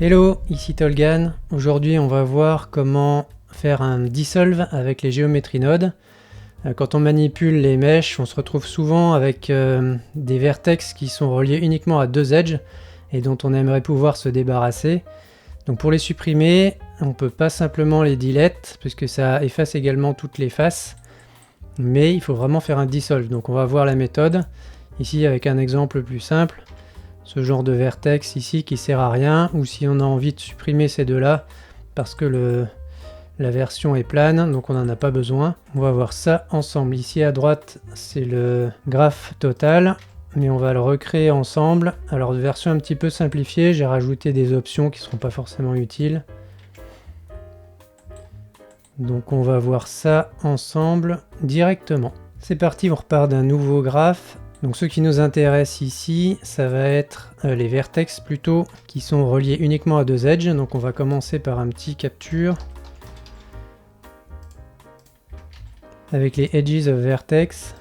Hello, ici Tolgan. Aujourd'hui on va voir comment faire un dissolve avec les Geometry Nodes. Quand on manipule les mèches, on se retrouve souvent avec des vertex qui sont reliés uniquement à deux edges et dont on aimerait pouvoir se débarrasser. Donc pour les supprimer, on ne peut pas simplement les delete puisque ça efface également toutes les faces, mais il faut vraiment faire un dissolve. Donc on va voir la méthode ici avec un exemple plus simple. Ce genre de vertex ici qui sert à rien, ou si on a envie de supprimer ces deux-là parce que la version est plane, donc on n'en a pas besoin. On va voir ça ensemble. Ici à droite, c'est le graphe total, mais on va le recréer ensemble. Alors, version un petit peu simplifiée, j'ai rajouté des options qui ne seront pas forcément utiles. Donc on va voir ça ensemble directement. C'est parti, on repart d'un nouveau graphe. Donc ce qui nous intéresse ici, ça va être les vertex plutôt, qui sont reliés uniquement à deux edges. Donc on va commencer par un petit capture avec les edges of vertex.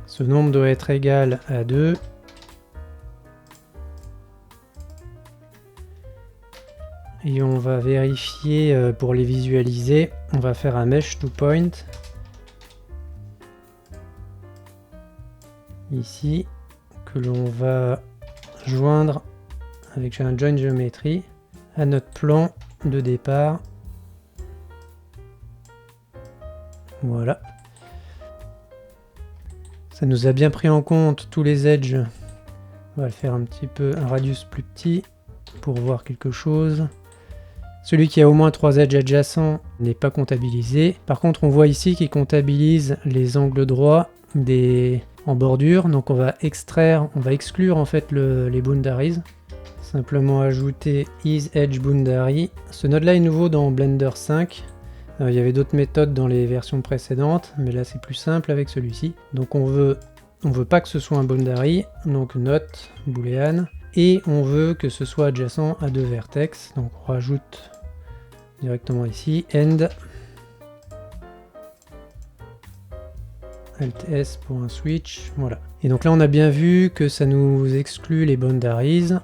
Ce nombre doit être égal à 2. Et on va vérifier pour les visualiser. On va faire un mesh to point. Ici, que l'on va joindre avec un join geometry à notre plan de départ. Voilà. Ça nous a bien pris en compte tous les edges. On va le faire un petit peu, un radius plus petit pour voir quelque chose. Celui qui a au moins 3 edges adjacents n'est pas comptabilisé. Par contre, on voit ici qu'il comptabilise les angles droits en bordure. Donc on va exclure en fait les boundaries. Simplement ajouter isEdgeBoundary. Ce node là est nouveau dans Blender 5. Il y avait d'autres méthodes dans les versions précédentes, mais là c'est plus simple avec celui-ci. Donc on veut pas que ce soit un boundary, donc note boolean, et on veut que ce soit adjacent à deux vertex. Donc on rajoute directement ici end Alt S pour un switch, voilà. Et donc là on a bien vu que ça nous exclut les boundaries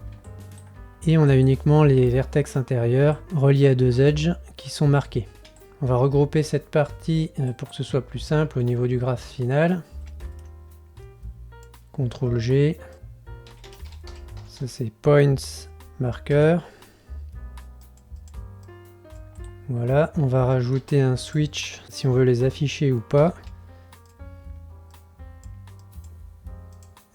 et on a uniquement les vertex intérieurs reliés à deux edges qui sont marqués. On va regrouper cette partie pour que ce soit plus simple au niveau du graphe final. CTRL G. Ça c'est points marker. Voilà, on va rajouter un switch si on veut les afficher ou pas.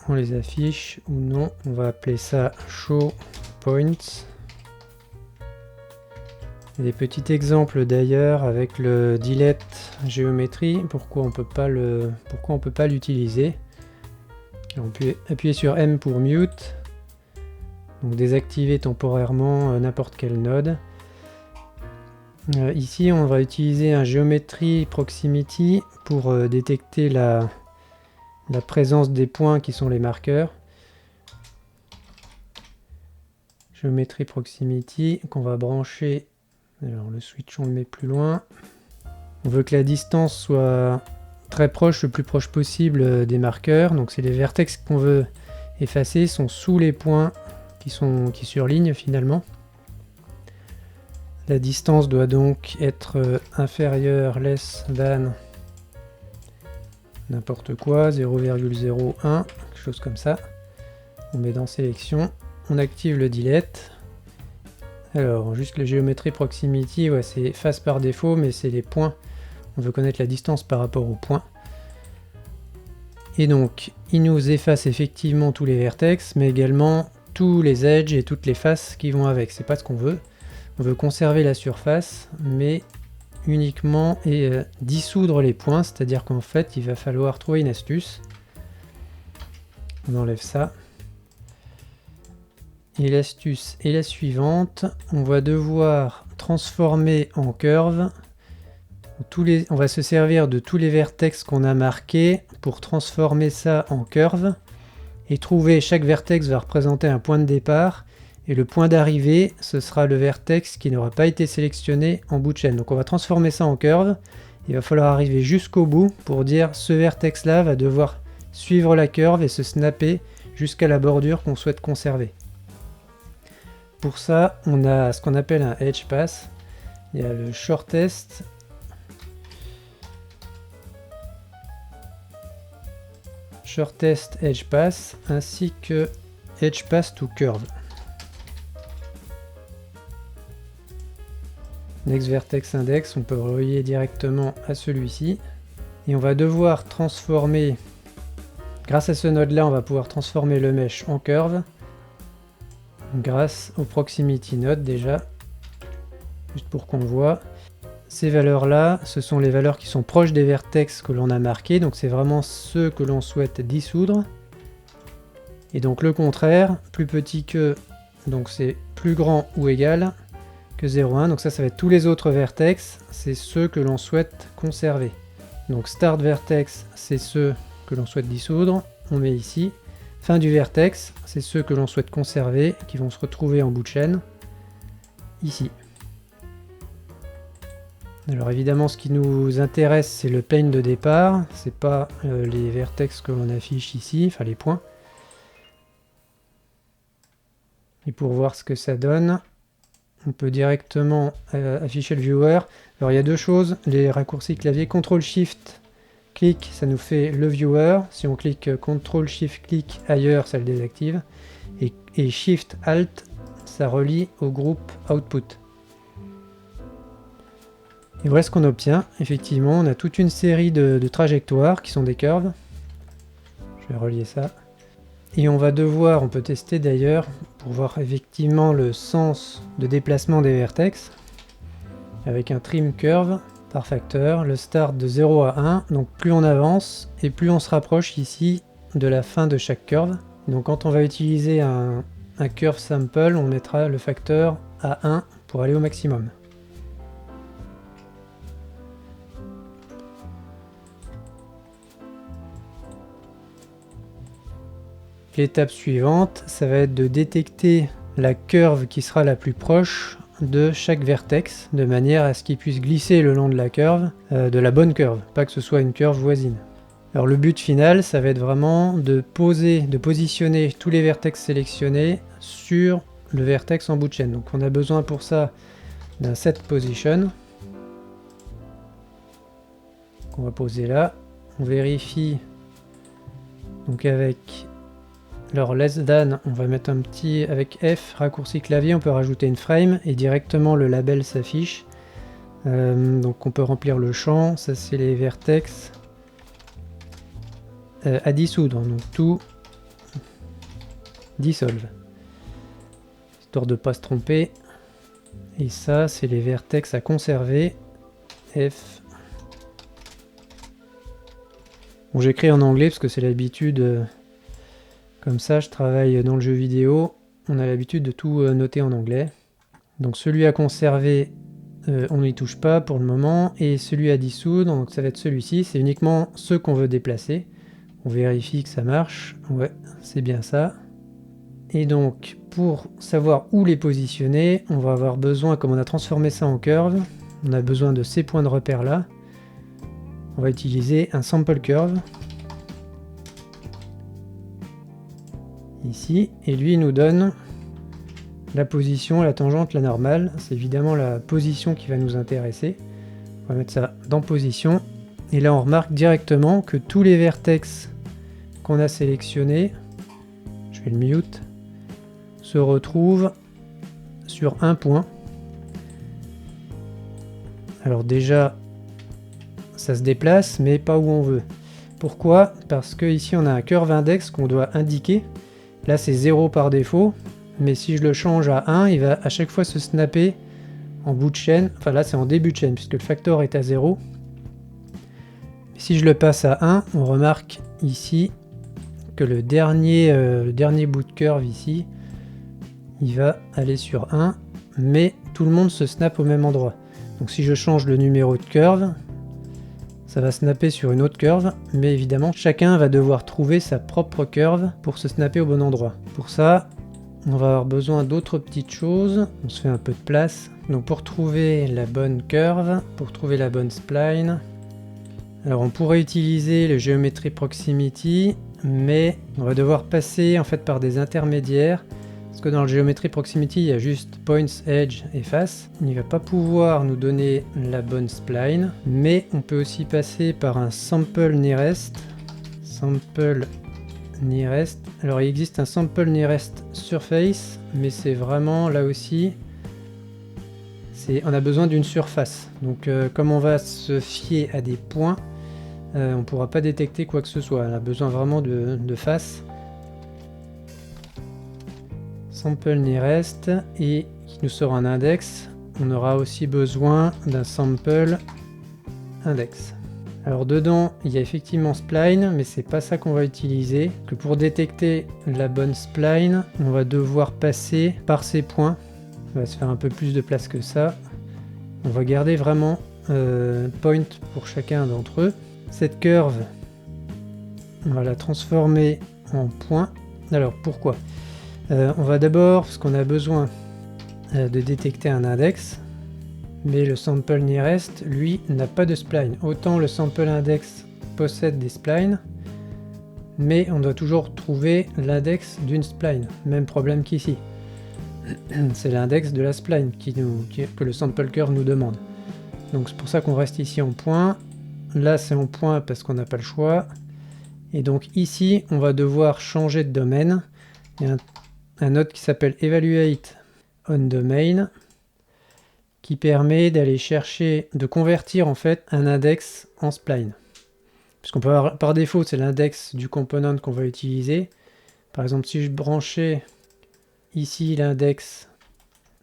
On les affiche ou non. On va appeler ça show points. Des petits exemples d'ailleurs avec le delete géométrie, pourquoi on peut pas l'utiliser. On peut appuyer sur M pour mute, donc désactiver temporairement n'importe quel node. Ici on va utiliser un geometry proximity pour détecter la présence des points qui sont les marqueurs. Geometry proximity qu'on va brancher. Alors le switch on le met plus loin. On veut que la distance soit très proche, le plus proche possible des marqueurs. Donc c'est les vertex qu'on veut effacer sont sous les points qui surlignent finalement. La distance doit donc être inférieure, less than n'importe quoi, 0,01, quelque chose comme ça. On met dans sélection, on active le delete. Alors, juste le géométrie proximity, ouais, c'est face par défaut, mais c'est les points. On veut connaître la distance par rapport aux points. Et donc, il nous efface effectivement tous les vertex, mais également tous les edges et toutes les faces qui vont avec. C'est pas ce qu'on veut. On veut conserver la surface, mais uniquement dissoudre les points, c'est-à-dire qu'en fait, il va falloir trouver une astuce. On enlève ça. Et l'astuce est la suivante, on va devoir transformer en curve, on va se servir de tous les vertex qu'on a marqués pour transformer ça en curve, et trouver, chaque vertex va représenter un point de départ, et le point d'arrivée, ce sera le vertex qui n'aura pas été sélectionné en bout de chaîne. Donc on va transformer ça en curve, Il va falloir arriver jusqu'au bout pour dire ce vertex là va devoir suivre la curve et se snapper jusqu'à la bordure qu'on souhaite conserver. Pour ça, on a ce qu'on appelle un edge pass. Il y a le shortest, edge pass ainsi que edge pass to curve. Next vertex index, on peut relier directement à celui-ci. Et on va devoir transformer, grâce à ce node là, on va pouvoir transformer le mesh en curve. Grâce au proximity node déjà, juste pour qu'on voit. Ces valeurs là, ce sont les valeurs qui sont proches des vertex que l'on a marqués, donc c'est vraiment ceux que l'on souhaite dissoudre. Et donc le contraire, plus petit que, donc c'est plus grand ou égal que 0,1, donc ça va être tous les autres vertex, c'est ceux que l'on souhaite conserver. Donc start vertex, c'est ceux que l'on souhaite dissoudre, on met ici. Fin du vertex, c'est ceux que l'on souhaite conserver, qui vont se retrouver en bout de chaîne, ici. Alors évidemment, ce qui nous intéresse, c'est le plane de départ, c'est pas les vertex que l'on affiche ici, enfin les points. Et pour voir ce que ça donne, on peut directement afficher le viewer. Alors il y a deux choses, les raccourcis clavier CTRL-SHIFT clic, ça nous fait le viewer. Si on clique CTRL-SHIFT clic ailleurs, ça le désactive. Et SHIFT-ALT, ça relie au groupe Output. Et voilà ce qu'on obtient. Effectivement, on a toute une série de trajectoires qui sont des curves. Je vais relier ça. Et on va devoir, on peut tester d'ailleurs, pour voir effectivement le sens de déplacement des vertex, avec un trim curve par facteur, le start de 0 à 1, donc plus on avance et plus on se rapproche ici de la fin de chaque curve. Donc quand on va utiliser un curve sample, on mettra le facteur à 1 pour aller au maximum. L'étape suivante, ça va être de détecter la curve qui sera la plus proche de chaque vertex, de manière à ce qu'il puisse glisser le long de la curve, de la bonne curve, pas que ce soit une curve voisine. Alors le but final, ça va être vraiment de positionner tous les vertex sélectionnés sur le vertex en bout de chaîne. Donc on a besoin pour ça d'un set position, qu'on va poser là. On vérifie donc avec... Alors less than, on va mettre un petit, avec F, raccourci clavier, on peut rajouter une frame et directement le label s'affiche. Donc on peut remplir le champ, ça c'est les vertex à dissoudre, donc tout dissolve. Histoire de ne pas se tromper. Et ça c'est les vertex à conserver, F. Bon, j'écris en anglais parce que c'est l'habitude... Comme ça, je travaille dans le jeu vidéo, on a l'habitude de tout noter en anglais. Donc celui à conserver, on n'y touche pas pour le moment, et celui à dissoudre, donc ça va être celui-ci, c'est uniquement ceux qu'on veut déplacer. On vérifie que ça marche, ouais, c'est bien ça. Et donc, pour savoir où les positionner, on va avoir besoin, comme on a transformé ça en curve, on a besoin de ces points de repère là. On va utiliser un sample curve. Ici, et lui il nous donne la position, la tangente, la normale. C'est évidemment la position qui va nous intéresser. On va mettre ça dans position, et là on remarque directement que tous les vertex qu'on a sélectionnés, je vais le mute, se retrouvent sur un point. Alors déjà, ça se déplace, mais pas où on veut. Pourquoi? Parce que ici on a un curve index qu'on doit indiquer. Là c'est 0 par défaut, mais si je le change à 1, il va à chaque fois se snapper en bout de chaîne. Enfin là c'est en début de chaîne, puisque le facteur est à 0. Si je le passe à 1, on remarque ici que le dernier bout de curve ici, il va aller sur 1, mais tout le monde se snap au même endroit. Donc si je change le numéro de curve, ça va snapper sur une autre curve, mais évidemment chacun va devoir trouver sa propre curve pour se snapper au bon endroit. Pour ça, on va avoir besoin d'autres petites choses. On se fait un peu de place. Donc pour trouver la bonne curve, pour trouver la bonne spline, Alors on pourrait utiliser le Geometry Proximity, mais on va devoir passer en fait par des intermédiaires. Parce que dans le Geometry Proximity, il y a juste Points, Edge et Face. Il ne va pas pouvoir nous donner la bonne spline, mais on peut aussi passer par un Sample Nearest. Sample Nearest. Alors il existe un Sample Nearest Surface, mais c'est vraiment là aussi... on a besoin d'une surface. Donc comme on va se fier à des points, on ne pourra pas détecter quoi que ce soit. On a besoin vraiment de face. Sample Nearest et qui nous sort un index. On aura aussi besoin d'un sample index. Alors dedans, il y a effectivement spline, mais c'est pas ça qu'on va utiliser. Que pour détecter la bonne spline, on va devoir passer par ces points. On va se faire un peu plus de place que ça. On va garder vraiment point pour chacun d'entre eux. Cette curve, on va la transformer en point. Alors pourquoi on va d'abord, parce qu'on a besoin de détecter un index, mais le sample nearest, lui, n'a pas de spline. Autant le sample index possède des splines, mais on doit toujours trouver l'index d'une spline. Même problème qu'ici. C'est l'index de la spline que le sample curve nous demande. Donc c'est pour ça qu'on reste ici en point. Là c'est en point parce qu'on n'a pas le choix. Et donc ici on va devoir changer de domaine. Il y a un node qui s'appelle Evaluate on Domain qui permet d'aller chercher, de convertir en fait un index en spline. Puisqu'on peut avoir, par défaut c'est l'index du component qu'on va utiliser. Par exemple si je branchais ici l'index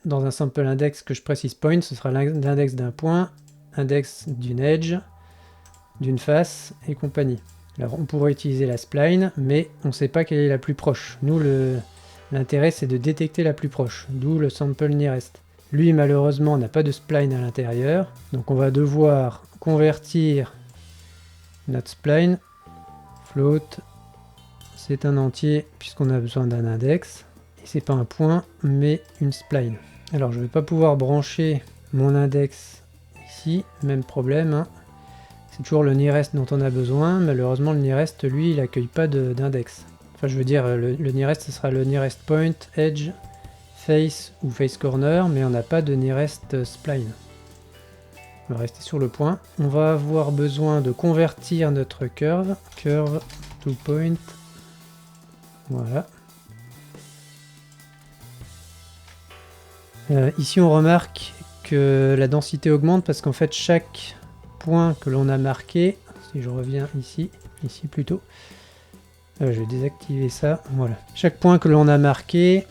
dans un sample index que je précise point, ce sera l'index d'un point, index d'une edge, d'une face et compagnie. Alors on pourrait utiliser la spline, mais on ne sait pas quelle est la plus proche. Nous l'intérêt c'est de détecter la plus proche, d'où le sample nearest. Lui malheureusement n'a pas de spline à l'intérieur, donc on va devoir convertir notre spline. Float, c'est un entier puisqu'on a besoin d'un index. C'est pas un point mais une spline. Alors je vais pas pouvoir brancher mon index ici, même problème hein. C'est toujours le nearest dont on a besoin. Malheureusement le nearest lui il accueille pas d'index. Enfin je veux dire le nearest ce sera le nearest point, edge, face ou face corner, mais on n'a pas de nearest spline. On va rester sur le point. On va avoir besoin de convertir notre curve to point. Voilà. Ici on remarque que la densité augmente parce qu'en fait chaque point que l'on a marqué, si je reviens ici plutôt, je vais désactiver ça, voilà. Chaque point que l'on a marqué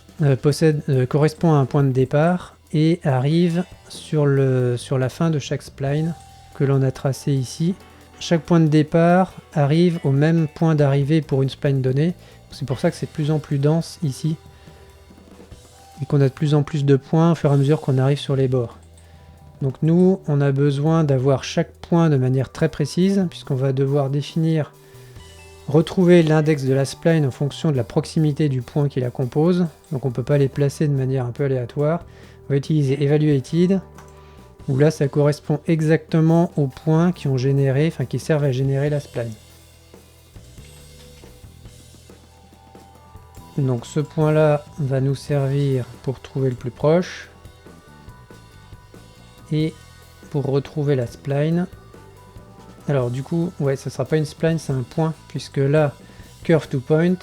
correspond à un point de départ et arrive sur la fin de chaque spline que l'on a tracé ici. Chaque point de départ arrive au même point d'arrivée pour une spline donnée, c'est pour ça que c'est de plus en plus dense ici. Et qu'on a de plus en plus de points au fur et à mesure qu'on arrive sur les bords. Donc nous, on a besoin d'avoir chaque point de manière très précise, puisqu'on va devoir retrouver l'index de la spline en fonction de la proximité du point qui la compose. Donc on ne peut pas les placer de manière un peu aléatoire. On va utiliser Evaluated, où là ça correspond exactement aux points qui servent à générer la spline. Donc ce point là va nous servir pour trouver le plus proche et pour retrouver la spline. Alors du coup ouais, ça sera pas une spline, c'est un point, puisque là curve to point,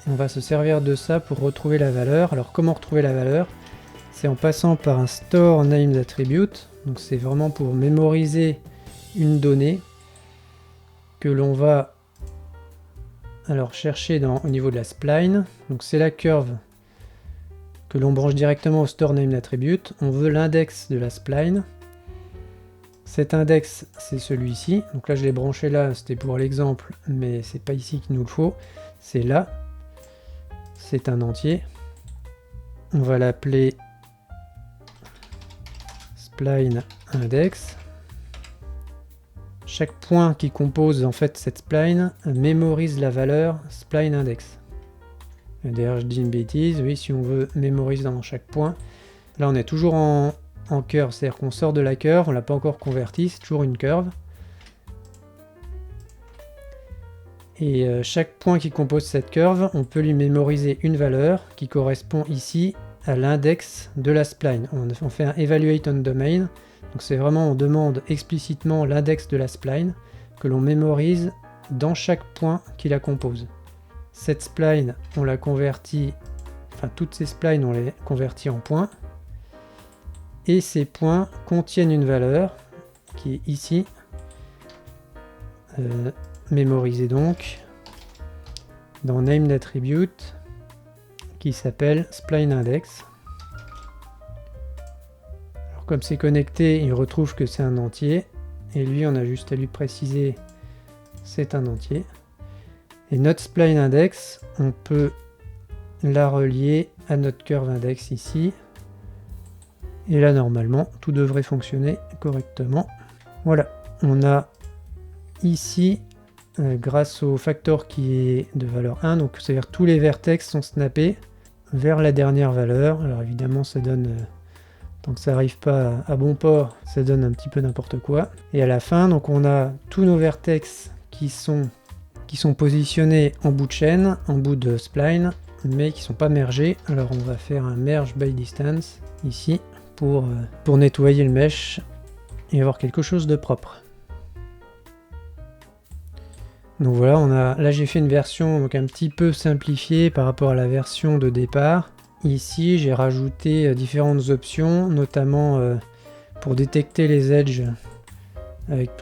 on va se servir de ça pour retrouver la valeur. Alors comment retrouver la valeur? C'est en passant par un store named attribute. Donc c'est vraiment pour mémoriser une donnée que l'on va alors chercher au niveau de la spline. Donc c'est la curve que l'on branche directement au store name attribute. On veut l'index de la spline. Cet index c'est celui-ci. Donc là je l'ai branché là, c'était pour l'exemple, mais c'est pas ici qu'il nous le faut. C'est là. C'est un entier. On va l'appeler spline index. Chaque point qui compose en fait cette spline mémorise la valeur spline index. D'ailleurs je dis une bêtise, oui, si on veut mémoriser dans chaque point. Là on est toujours en curve, c'est-à-dire qu'on sort de la curve, on l'a pas encore converti, c'est toujours une curve. Et chaque point qui compose cette curve, on peut lui mémoriser une valeur qui correspond ici à l'index de la spline. On fait un evaluate on domain, donc c'est vraiment, on demande explicitement l'index de la spline que l'on mémorise dans chaque point qui la compose. Cette spline, on la convertit, enfin toutes ces splines, on les convertit en points. Et ces points contiennent une valeur qui est ici, mémorisée donc dans named attribute, qui s'appelle spline index. Alors comme c'est connecté, il retrouve que c'est un entier, et lui on a juste à lui préciser c'est un entier. Et notre spline index, on peut la relier à notre curve index ici. Et là, normalement, tout devrait fonctionner correctement. Voilà, on a ici, grâce au factor qui est de valeur 1, donc c'est-à-dire tous les vertex sont snappés vers la dernière valeur. Alors évidemment, ça donne, tant que ça n'arrive pas à bon port, ça donne un petit peu n'importe quoi. Et à la fin, donc on a tous nos vertex qui sont positionnés en bout de chaîne, en bout de spline, mais qui ne sont pas mergés. Alors on va faire un merge by distance ici pour nettoyer le mesh et avoir quelque chose de propre. Donc voilà, là j'ai fait une version donc un petit peu simplifiée par rapport à la version de départ. Ici j'ai rajouté différentes options, notamment pour détecter les edges,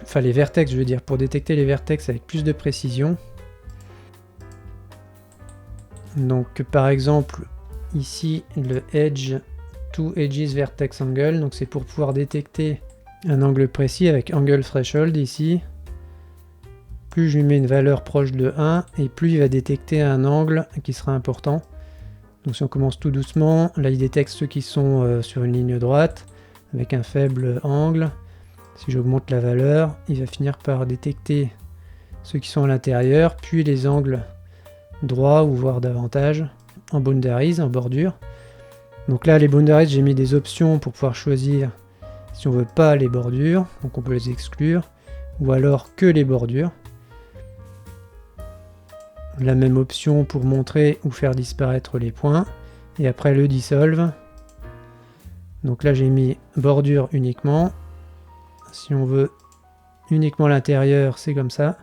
enfin les vertex je veux dire, pour détecter les vertex avec plus de précision. Donc par exemple ici le edge to edges vertex angle, donc c'est pour pouvoir détecter un angle précis avec angle threshold ici. Plus je lui mets une valeur proche de 1 et plus il va détecter un angle qui sera important. Donc si on commence tout doucement, là il détecte ceux qui sont sur une ligne droite avec un faible angle. Si j'augmente la valeur, il va finir par détecter ceux qui sont à l'intérieur, puis les angles droits ou voire davantage en boundaries, en bordure. Donc là les boundaries, j'ai mis des options pour pouvoir choisir si on veut pas les bordures, donc on peut les exclure, ou alors que les bordures. La même option pour montrer ou faire disparaître les points, et après le dissolve. Donc là j'ai mis bordure uniquement. Si on veut uniquement l'intérieur, c'est comme ça.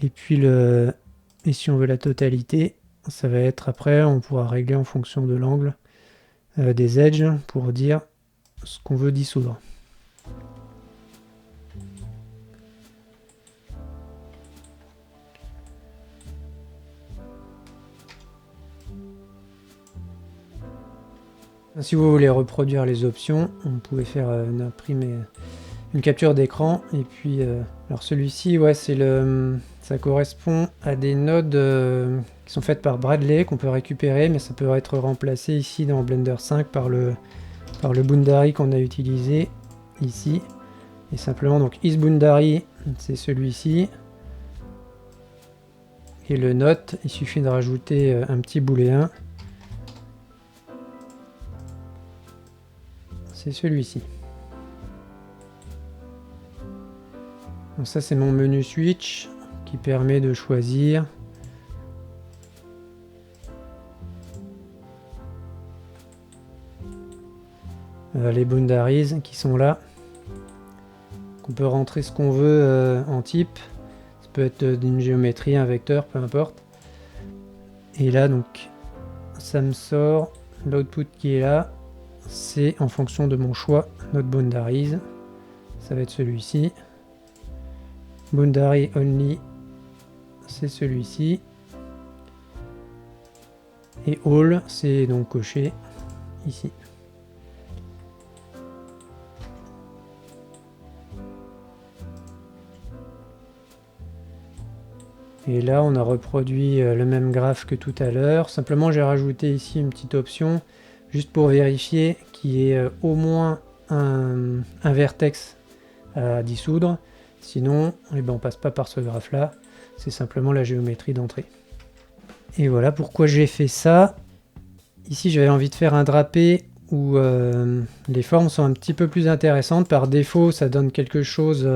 Et puis et si on veut la totalité, ça va être après, on pourra régler en fonction de l'angle des edges pour dire ce qu'on veut dissoudre. Si vous voulez reproduire les options, on pouvait faire une capture d'écran. Et puis, alors celui-ci, ouais, ça correspond à des nodes qui sont faites par Bradley qu'on peut récupérer, mais ça peut être remplacé ici dans Blender 5 par le boundary qu'on a utilisé ici. Et simplement, donc isBoundary, c'est celui-ci. Et le node, il suffit de rajouter un petit booléen. C'est celui-ci. Donc ça c'est mon menu switch qui permet de choisir les boundaries qui sont là. On peut rentrer ce qu'on veut en type. Ça peut être d'une géométrie, un vecteur, peu importe. Et là donc ça me sort l'output qui est là. C'est en fonction de mon choix, notre boundaries. Ça va être celui-ci. Boundary only, c'est celui-ci. Et all, c'est donc coché ici. Et là, on a reproduit le même graphe que tout à l'heure. Simplement, j'ai rajouté ici une petite option juste pour vérifier qu'il y ait au moins un vertex à dissoudre. Sinon, eh ben, on passe pas par ce graphe là, c'est simplement la géométrie d'entrée. Et voilà pourquoi j'ai fait ça. Ici j'avais envie de faire un drapé où les formes sont un petit peu plus intéressantes. Par défaut ça donne quelque chose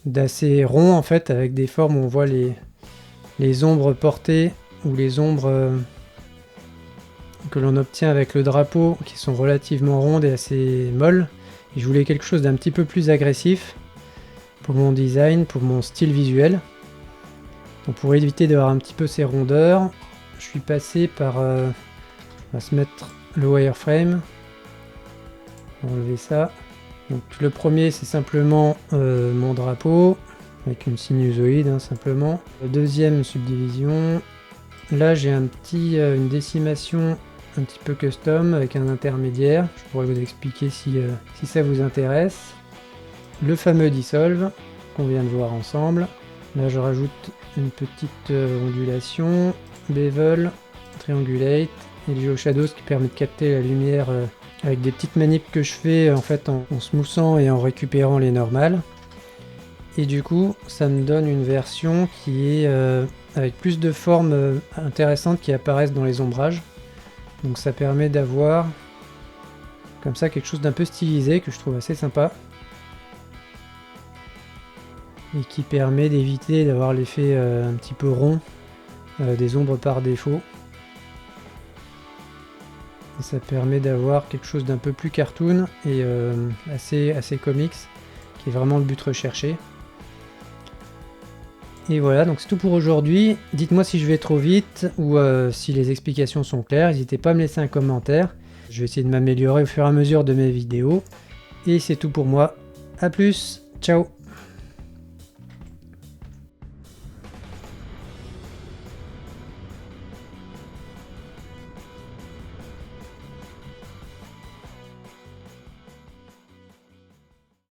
d'assez rond en fait, avec des formes où on voit les ombres portées ou les ombres que l'on obtient avec le drapeau qui sont relativement rondes et assez molles. Et je voulais quelque chose d'un petit peu plus agressif pour mon design, pour mon style visuel. Donc pour éviter d'avoir un petit peu ces rondeurs, je suis passé par... on va se mettre le wireframe. On va enlever ça. Donc le premier c'est simplement mon drapeau avec une sinusoïde hein, simplement. La deuxième subdivision, là j'ai une décimation un petit peu custom avec un intermédiaire. Je pourrais vous expliquer si ça vous intéresse. Le fameux dissolve qu'on vient de voir ensemble. Là je rajoute une petite ondulation, bevel, triangulate et le geoshadows qui permet de capter la lumière avec des petites manips que je fais en fait en smoothant et en récupérant les normales. Et du coup ça me donne une version qui est avec plus de formes intéressantes qui apparaissent dans les ombrages. Donc ça permet d'avoir comme ça quelque chose d'un peu stylisé que je trouve assez sympa. Et qui permet d'éviter d'avoir l'effet un petit peu rond des ombres par défaut. Et ça permet d'avoir quelque chose d'un peu plus cartoon et assez comics, qui est vraiment le but recherché. Et voilà, donc c'est tout pour aujourd'hui. Dites-moi si je vais trop vite ou si les explications sont claires. N'hésitez pas à me laisser un commentaire. Je vais essayer de m'améliorer au fur et à mesure de mes vidéos. Et c'est tout pour moi. A plus, ciao!